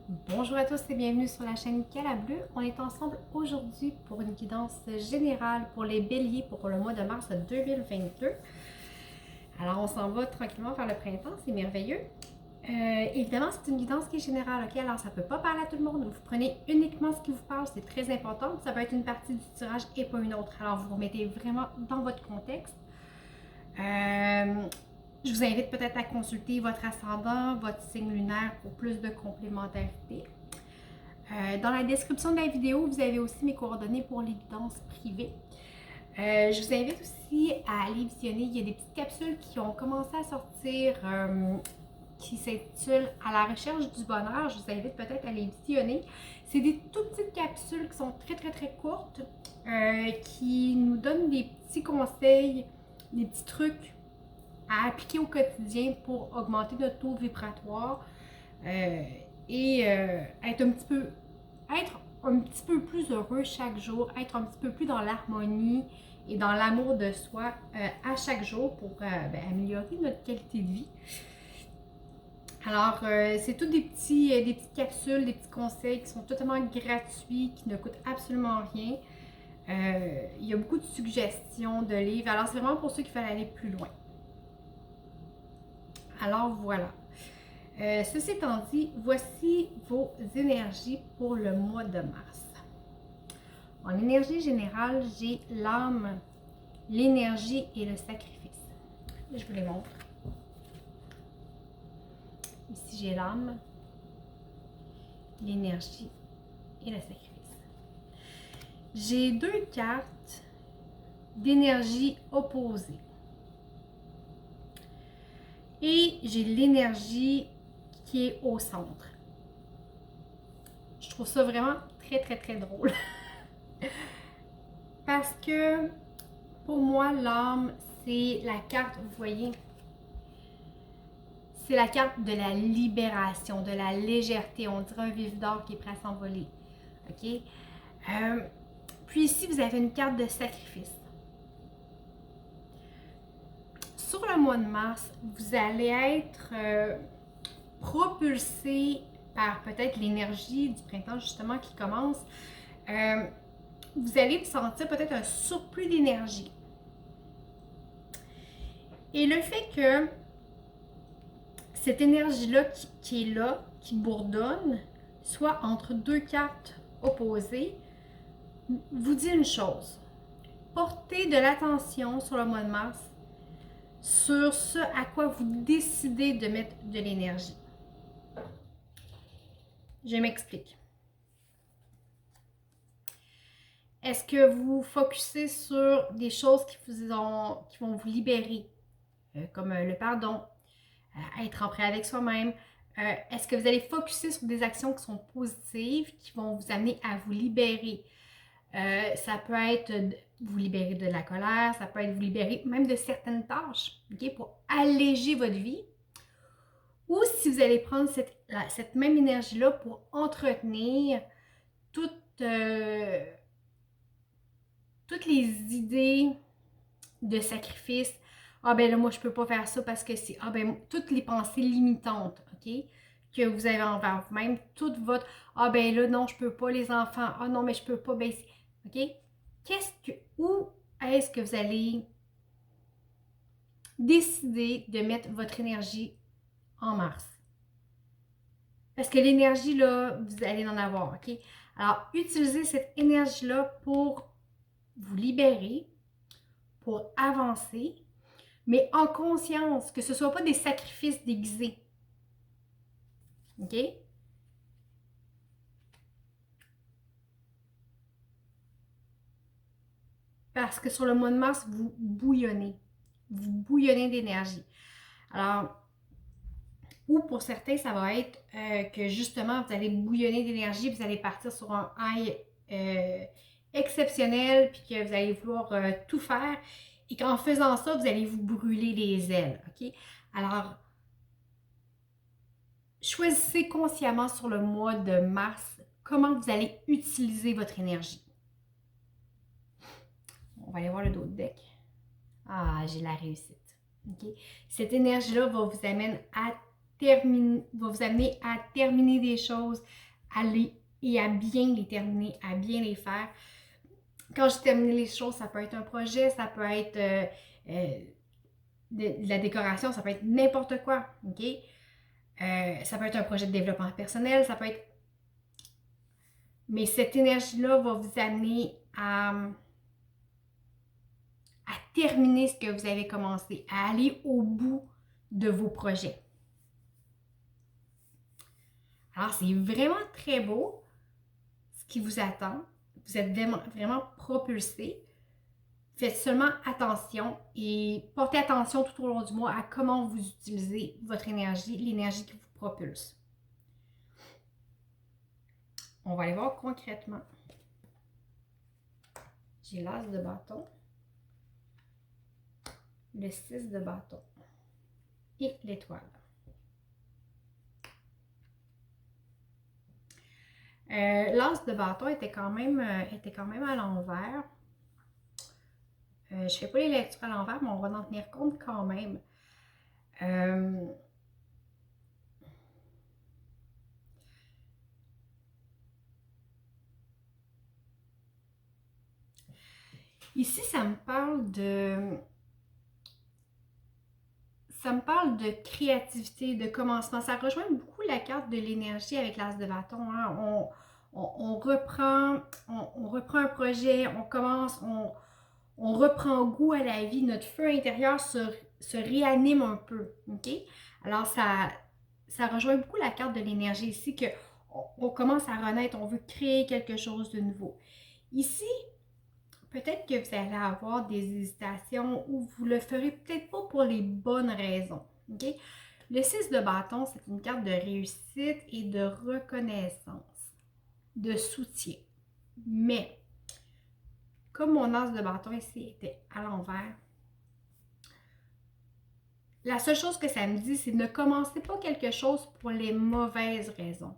Bonjour à tous et bienvenue sur la chaîne Cala Bleu. On est ensemble aujourd'hui pour une guidance générale pour les béliers pour le mois de mars 2022. Alors on s'en va tranquillement vers le printemps, c'est merveilleux. Évidemment, c'est une guidance qui est générale, ok? Alors ça ne peut pas parler à tout le monde. Vous prenez uniquement ce qui vous parle, c'est très important. Ça peut être une partie du tirage et pas une autre. Alors vous vous mettez vraiment dans votre contexte. Je vous invite peut-être à consulter votre ascendant, votre signe lunaire pour plus de complémentarité. Dans la description de la vidéo, vous avez aussi mes coordonnées pour les guidances privées. Je vous invite aussi à aller visionner. Il y a des petites capsules qui ont commencé à sortir qui s'intitulent À la recherche du bonheur. Je vous invite peut-être à les visionner. C'est des toutes petites capsules qui sont très courtes, qui nous donnent des petits conseils, des petits trucs à appliquer au quotidien pour augmenter notre taux vibratoire et être un petit peu plus heureux chaque jour, être un petit peu plus dans l'harmonie et dans l'amour de soi à chaque jour pour améliorer notre qualité de vie. Alors, c'est toutes des petites capsules, des petits conseils qui sont totalement gratuits, qui ne coûtent absolument rien. Il y a beaucoup de suggestions de livres. Alors, c'est vraiment pour ceux qui veulent aller plus loin. Alors, voilà. Ceci étant dit, voici vos énergies pour le mois de mars. En énergie générale, j'ai l'âme, l'énergie et le sacrifice. Je vous les montre. Ici, j'ai l'âme, l'énergie et le sacrifice. J'ai deux cartes d'énergie opposée. Et j'ai l'énergie qui est au centre. Je trouve ça vraiment très drôle. Parce que pour moi, l'âme, c'est la carte, vous voyez, c'est la carte de la libération, de la légèreté. On dirait un vif d'or qui est prêt à s'envoler. OK? Puis ici, vous avez une carte de sacrifice. Sur le mois de mars, vous allez être propulsé par peut-être l'énergie du printemps justement qui commence. Vous allez sentir peut-être un surplus d'énergie. Et le fait que cette énergie-là qui est là, qui bourdonne, soit entre deux cartes opposées, vous dit une chose. Portez de l'attention sur le mois de mars, sur ce à quoi vous décidez de mettre de l'énergie. Je m'explique. Est-ce que vous focussez sur des choses qui vont vous libérer, comme le pardon, être en paix avec soi-même? Est-ce que vous allez focuser sur des actions qui sont positives, qui vont vous amener à vous libérer? Ça peut être vous libérer de la colère, ça peut être vous libérer même de certaines tâches, okay, pour alléger votre vie. Ou si vous allez prendre cette même énergie-là pour entretenir toutes les idées de sacrifice. Ah ben là, moi, je peux pas faire ça parce que c'est... Ah ben, toutes les pensées limitantes, OK? Que vous avez envers vous-même, toute votre... Ah ben là, non, je peux pas, les enfants. Ah non, mais je peux pas, ben... OK? Où est-ce que vous allez décider de mettre votre énergie en mars? Parce que l'énergie, là, vous allez en avoir, OK? Alors, utilisez cette énergie-là pour vous libérer, pour avancer, mais en conscience, que ce ne soit pas des sacrifices déguisés. OK? Parce que sur le mois de mars, vous bouillonnez. Vous bouillonnez d'énergie. Alors, ou pour certains, ça va être que justement, vous allez bouillonner d'énergie, vous allez partir sur un high exceptionnel, puis que vous allez vouloir tout faire, et qu'en faisant ça, vous allez vous brûler les ailes. OK? Alors, choisissez consciemment sur le mois de mars comment vous allez utiliser votre énergie. On va aller voir le dos de deck. Ah, j'ai la réussite. Okay? Cette énergie-là va vous amener à vous amener à terminer des choses et à bien les terminer, à bien les faire. Quand je termine les choses, ça peut être un projet, ça peut être de la décoration, ça peut être n'importe quoi, ok? Ça peut être un projet de développement personnel, ça peut être... Mais cette énergie-là va vous amener à terminer ce que vous avez commencé, à aller au bout de vos projets. Alors, c'est vraiment très beau ce qui vous attend. Vous êtes vraiment propulsé. Faites seulement attention et portez attention tout au long du mois à comment vous utilisez votre énergie, l'énergie qui vous propulse. On va aller voir concrètement. J'ai l'as de bâton, le 6 de bâton et l'étoile. L'as de bâton était quand même à l'envers. Je ne fais pas les lectures à l'envers, mais on va en tenir compte quand même. Ici, ça me parle de créativité, de commencement. Ça rejoint beaucoup la carte de l'énergie avec l'as de bâton. Hein? On reprend un projet, on commence, on reprend goût à la vie, notre feu intérieur se réanime un peu. Okay? Alors, ça rejoint beaucoup la carte de l'énergie ici, qu'on commence à renaître, on veut créer quelque chose de nouveau. Ici, peut-être que vous allez avoir des hésitations ou vous le ferez peut-être pas pour les bonnes raisons. Okay? Le 6 de bâton, c'est une carte de réussite et de reconnaissance, de soutien. Mais, comme mon as de bâton ici était à l'envers, la seule chose que ça me dit, c'est ne commencez pas quelque chose pour les mauvaises raisons.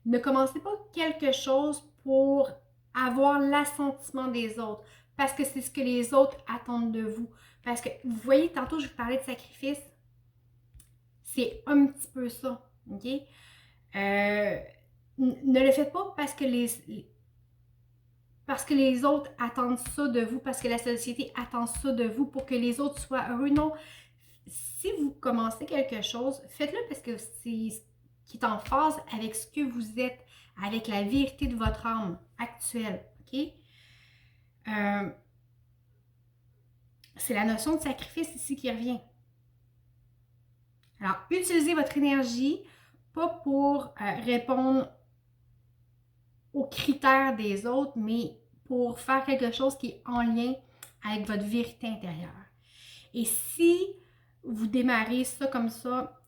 Ne commencez pas quelque chose pour avoir l'assentiment des autres, parce que c'est ce que les autres attendent de vous. Parce que, vous voyez, tantôt, je vous parlais de sacrifice. C'est un petit peu ça, ok? Ne le faites pas parce que les autres attendent ça de vous, parce que la société attend ça de vous pour que les autres soient heureux. Non, si vous commencez quelque chose, faites-le parce que c'est ce qui est en phase avec ce que vous êtes, avec la vérité de votre âme actuelle, ok? C'est la notion de sacrifice ici qui revient. Alors, utilisez votre énergie, pas pour répondre aux critères des autres, mais pour faire quelque chose qui est en lien avec votre vérité intérieure. Et si vous démarrez ça comme ça,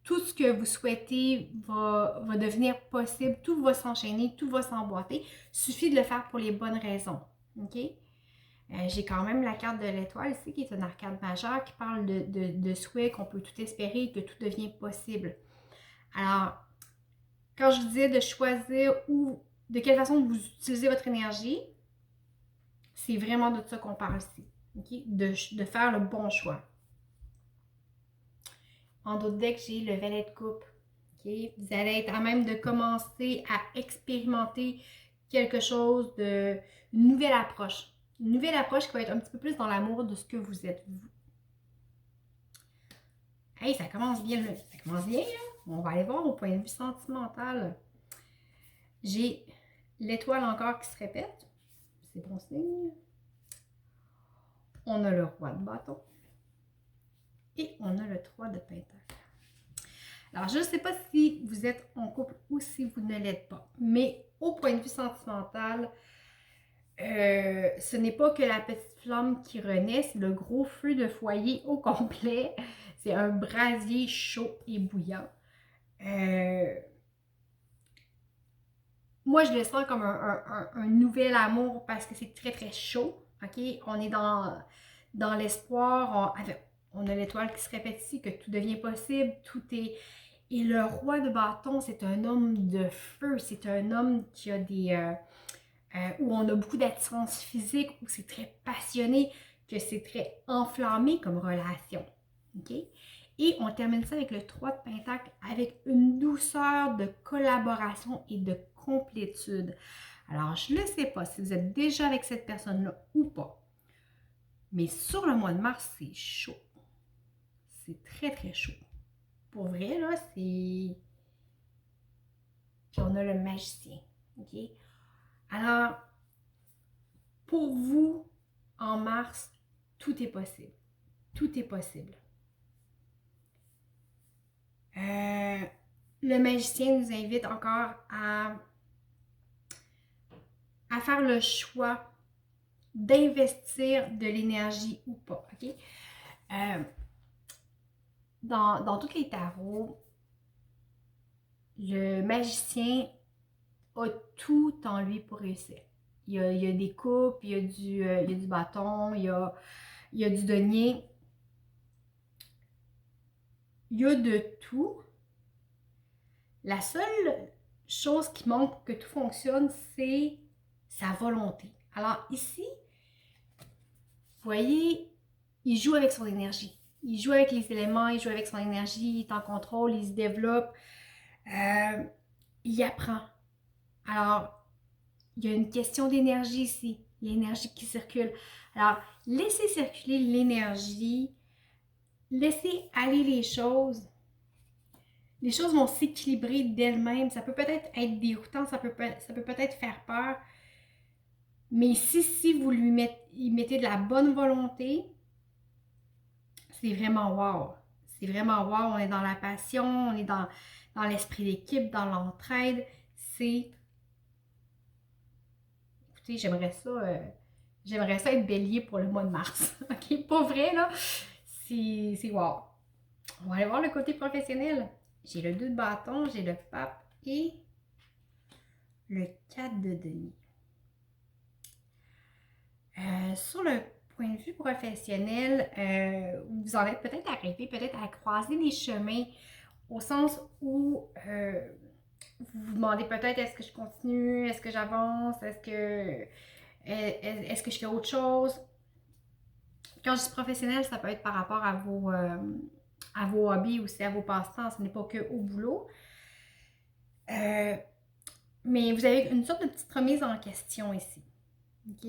tout ce que vous souhaitez va devenir possible, tout va s'enchaîner, tout va s'emboîter. Il suffit de le faire pour les bonnes raisons. OK? J'ai quand même la carte de l'étoile ici, qui est un arcade majeur, qui parle de souhait, qu'on peut tout espérer, que tout devient possible. Alors, quand je vous disais de choisir de quelle façon vous utilisez votre énergie, c'est vraiment de ça qu'on parle ici. Okay? De faire le bon choix. En d'autres decks, j'ai le valet de coupe. Okay? Vous allez être à même de commencer à expérimenter quelque chose une nouvelle approche. Une nouvelle approche qui va être un petit peu plus dans l'amour de ce que vous êtes, vous. Hey, ça commence bien. Ça commence bien, hein? On va aller voir au point de vue sentimental. J'ai l'étoile encore qui se répète. C'est bon signe. On a le roi de bâton. Et on a le 3 de pentacle. Alors, je ne sais pas si vous êtes en couple ou si vous ne l'êtes pas. Mais au point de vue sentimental, ce n'est pas que la petite flamme qui renaît, c'est le gros feu de foyer au complet. C'est un brasier chaud et bouillant. Moi, je le sens comme un nouvel amour parce que c'est très, très chaud. OK? On est dans l'espoir. On a l'étoile qui se répète ici, que tout devient possible. Tout est... Et le roi de bâton, c'est un homme de feu. C'est un homme qui a où on a beaucoup d'attirance physique, où c'est très passionné, que c'est très enflammé comme relation. OK? Et on termine ça avec le 3 de Pentacle, avec une douceur de collaboration et de complétude. Alors, je ne sais pas si vous êtes déjà avec cette personne-là ou pas, mais sur le mois de mars, c'est chaud. C'est très, très chaud. Pour vrai, là, c'est... Puis on a le magicien, OK? Alors, pour vous, en mars, tout est possible. Tout est possible. Le magicien nous invite encore à faire le choix d'investir de l'énergie ou pas, OK? Dans tous les tarots, le magicien a tout en lui pour réussir. Il y a des coupes, il y a du bâton, il y a du denier. Il y a de tout. La seule chose qui manque pour que tout fonctionne, c'est sa volonté. Alors ici, vous voyez, il joue avec son énergie. Il joue avec les éléments, il joue avec son énergie, il est en contrôle, il se développe, il apprend. Alors, il y a une question d'énergie ici, l'énergie qui circule. Alors, laissez circuler l'énergie, laissez aller les choses. Les choses vont s'équilibrer d'elles-mêmes. Ça peut peut-être être déroutant, ça peut peut-être faire peur. Mais si vous lui mettez de la bonne volonté, c'est vraiment wow. C'est vraiment wow. On est dans la passion, on est dans l'esprit d'équipe, dans l'entraide. C'est... Écoutez, j'aimerais ça être bélier pour le mois de mars. OK? Pas vrai, là? C'est wow. On va aller voir le côté professionnel. J'ai le 2 de bâton, j'ai le pape et le 4 de denier. Sur le point de vue professionnel, vous en êtes peut-être arrivé peut-être à croiser des chemins au sens où vous vous demandez peut-être est-ce que je continue, est-ce que j'avance, est-ce que je fais autre chose. Quand je dis professionnel, ça peut être par rapport à vos hobbies ou à vos passe-temps, ce n'est pas que au boulot. Mais vous avez une sorte de petite remise en question ici. OK?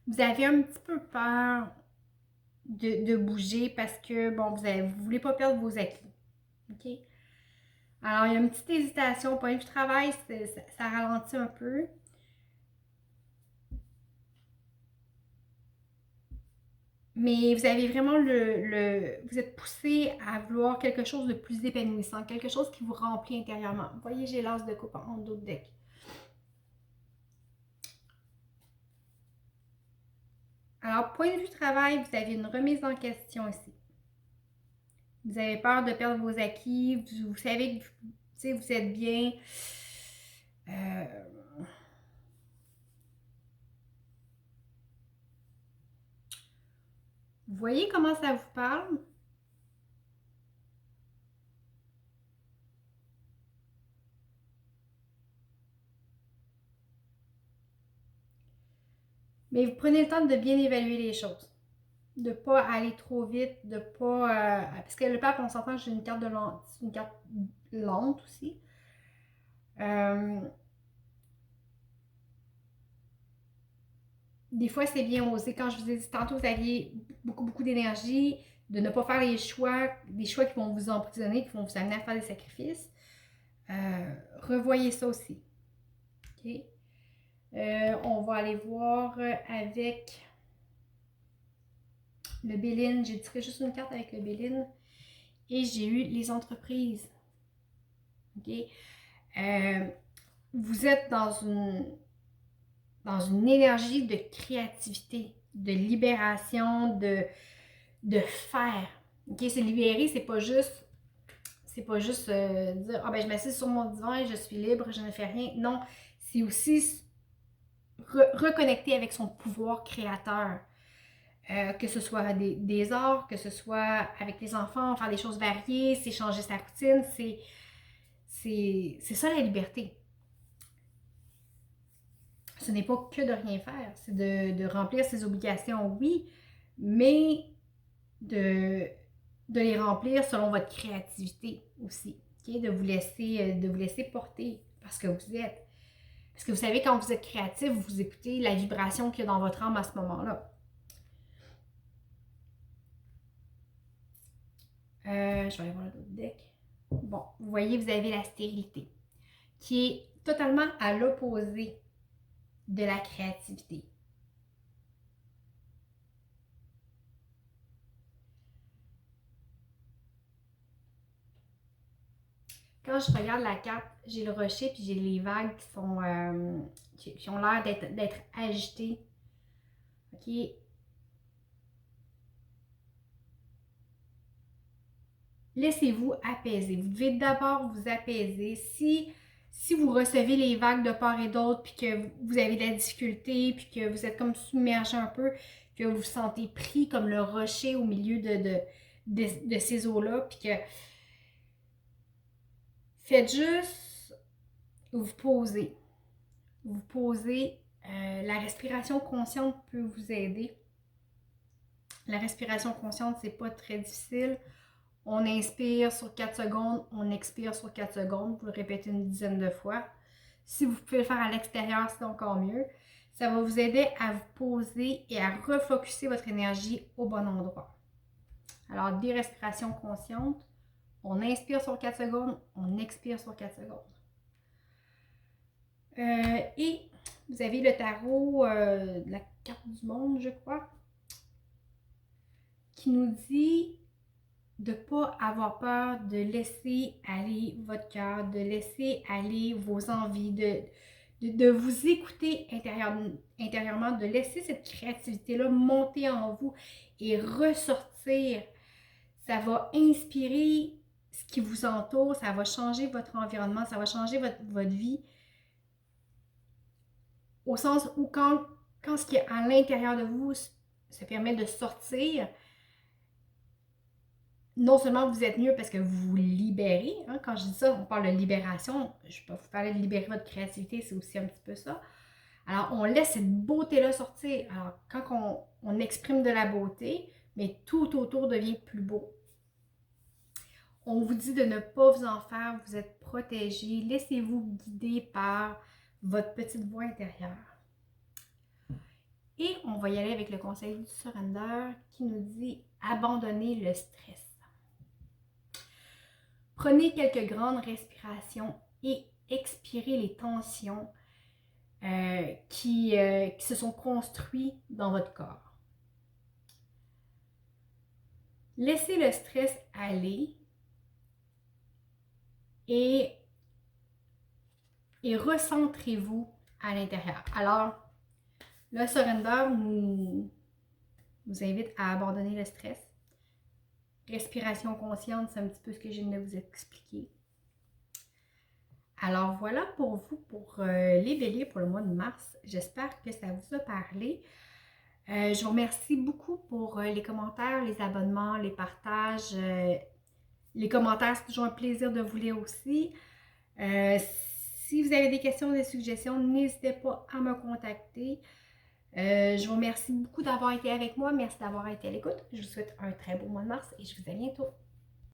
Vous avez un petit peu peur de bouger parce que, bon, vous ne voulez pas perdre vos acquis. OK? Alors, il y a une petite hésitation. Au point de vue travail, ça ralentit un peu. Mais vous avez vraiment vous êtes poussé à vouloir quelque chose de plus épanouissant, quelque chose qui vous remplit intérieurement. Vous voyez, j'ai l'as de coupe en dos de deck. Alors, point de vue travail, vous avez une remise en question ici. Vous avez peur de perdre vos acquis, vous savez que vous êtes bien. Vous voyez comment ça vous parle? Mais vous prenez le temps de bien évaluer les choses. De ne pas aller trop vite, de pas... parce que le pape, on s'entend que j'ai une carte c'est une carte lente aussi. Des fois, c'est bien osé. Quand je vous ai dit tantôt, vous aviez beaucoup d'énergie, de ne pas faire des choix qui vont vous emprisonner, qui vont vous amener à faire des sacrifices. Revoyez ça aussi. OK? On va aller voir avec le Béline. J'ai tiré juste une carte avec le Béline. Et j'ai eu les entreprises. OK? Vous êtes dans une énergie de créativité, de libération, de faire. OK? Se libérer, c'est pas juste dire ah ben je m'assieds sur mon divan et je suis libre, je ne fais rien. Non, c'est aussi reconnecter avec son pouvoir créateur. Que ce soit des arts, que ce soit avec les enfants, faire des choses variées, c'est changer sa routine, c'est ça la liberté. ce n'est pas que de rien faire, c'est de remplir ses obligations, oui, mais de les remplir selon votre créativité aussi, okay? De vous laisser porter parce que vous êtes. Parce que vous savez, quand vous êtes créatif, vous écoutez la vibration qu'il y a dans votre âme à ce moment-là. Je vais aller voir l'autre deck. Bon, vous voyez, vous avez la stérilité, qui est totalement à l'opposé de la créativité. Quand je regarde la carte, j'ai le rocher puis j'ai les vagues qui sont qui ont l'air d'être agitées. OK? Laissez-vous apaiser. Vous devez d'abord vous apaiser. Si vous recevez les vagues de part et d'autre, puis que vous avez de la difficulté, puis que vous êtes comme submergé un peu, que vous vous sentez pris comme le rocher au milieu de ces eaux-là, puis que faites juste vous poser. Vous posez. La respiration consciente peut vous aider. La respiration consciente, c'est pas très difficile. On inspire sur 4 secondes, on expire sur 4 secondes. Vous le répétez une dizaine de fois. Si vous pouvez le faire à l'extérieur, c'est encore mieux. Ça va vous aider à vous poser et à refocuser votre énergie au bon endroit. Alors, des respirations conscientes. On inspire sur 4 secondes, on expire sur 4 secondes. Et vous avez le tarot de la carte du monde, je crois, qui nous dit de ne pas avoir peur de laisser aller votre cœur, de laisser aller vos envies, de vous écouter intérieurement, de laisser cette créativité-là monter en vous et ressortir. Ça va inspirer ce qui vous entoure, ça va changer votre environnement, ça va changer votre vie. Au sens où quand ce qui est à l'intérieur de vous se permet de sortir, non seulement vous êtes mieux parce que vous vous libérez, hein, quand je dis ça, on parle de libération, je peux vous parler de libérer votre créativité, c'est aussi un petit peu ça. Alors, on laisse cette beauté-là sortir. Alors, quand on exprime de la beauté, mais tout autour devient plus beau. On vous dit de ne pas vous en faire, vous êtes protégé, laissez-vous guider par votre petite voix intérieure. Et on va y aller avec le conseil du surrender qui nous dit abandonner le stress. Prenez quelques grandes respirations et expirez les tensions qui se sont construites dans votre corps. Laissez le stress aller et recentrez-vous à l'intérieur. Alors, le surrender nous invite à abandonner le stress. Respiration consciente, c'est un petit peu ce que je viens de vous expliquer. Alors voilà pour vous, pour les béliers pour le mois de mars. J'espère que ça vous a parlé. Je vous remercie beaucoup pour les commentaires, les abonnements, les partages. Les commentaires, c'est toujours un plaisir de vous lire aussi. Si vous avez des questions, des suggestions, n'hésitez pas à me contacter. Je vous remercie beaucoup d'avoir été avec moi. Merci d'avoir été à l'écoute. Je vous souhaite un très beau mois de mars et je vous dis à bientôt.